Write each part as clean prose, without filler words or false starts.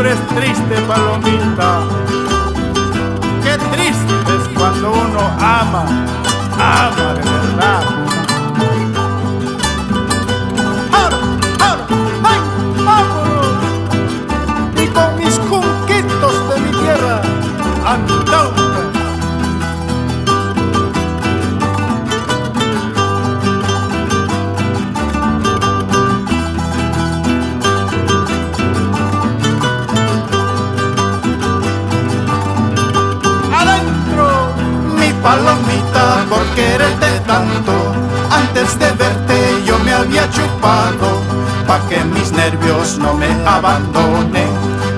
eres triste, palomita. Qué triste es cuando uno ama, ama de verdad. ¡Ahora, ahora! ¡Ay, vámonos! Y con mis conquitos de mi tierra, andando. Palomita, por quererte tanto, antes de verte yo me había chupado, pa' que mis nervios no me abandonen.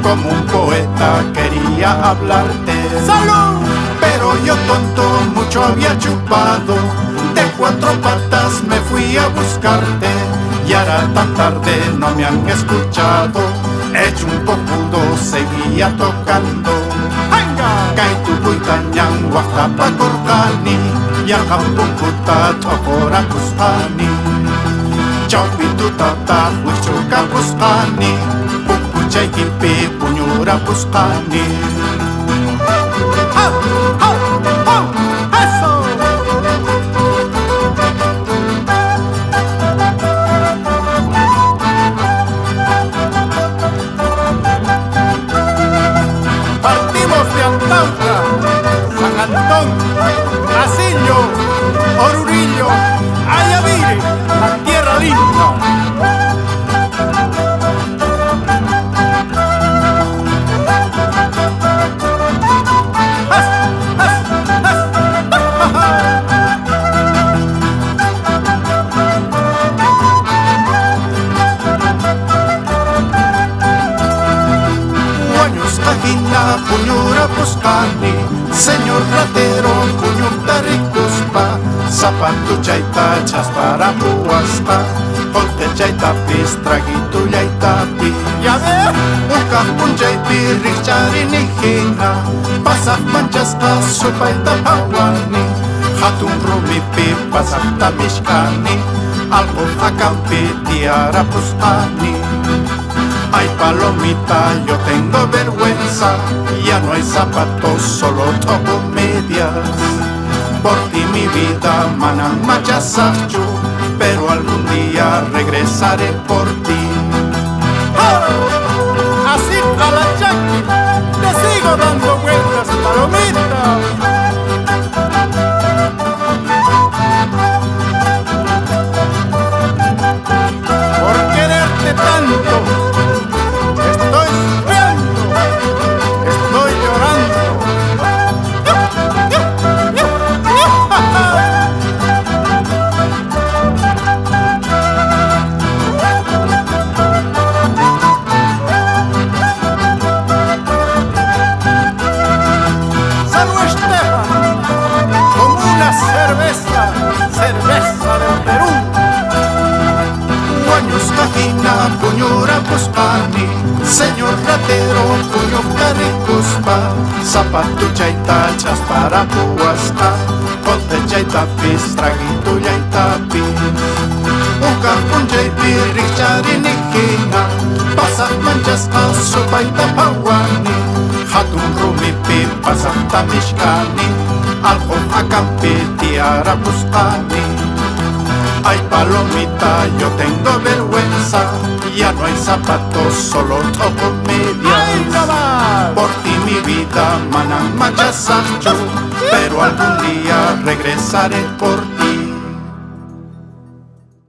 Como un poeta quería hablarte. ¡Salud! Pero yo tonto mucho había chupado, de cuatro patas me fui a buscarte. Y ahora tan tarde no me han escuchado, hecho un cojudo seguía tocando. Kay tukoy kanyang wakta pagkorkani, yakang pungkuta tokora kuskani. Chawpitu tata huicho kakuskani, pungkuchay kipi punyura kuskani. ¡Eso! San Antón, Asillo, Orurillo, Ayavire, la tierra linda. Punyura puskani, señor ratero, punyurta rikuspa, zapatu chaita chaspara puasta, ponte chaita pis, traguito yaita pi. Ya ve, uka punjay pi, richari nihina, pasaf manchasta supaita pawani, hatun rumi pi, pasafta mishkani, algo akampi, tiara puskani. Ay palomita, yo tengo vergüenza, ya no hay zapatos, solo toco medias. Por ti mi vida, manan machasachu, pero algún día regresaré por ti. así a la chaki, te sigo dando vueltas, palomita. Por quererte tanto, cerveza del Perú. Guaños cajina, puñura puspani, señor ratero, puño caricuspa, zapatu chaita chaspara puasta, ponte chaita pis, traguito yaita pi. Uka punjay pi, richari nikina, pasat manchas a supaita pawani, hatun rumi pi, pasata mishkani, algo akampi, tiara puskani. Ay palomita, yo tengo vergüenza, ya no hay zapatos, solo toco medias. ¡Ay, no más! Por ti mi vida, manan machasachu, pero algún día regresaré por ti.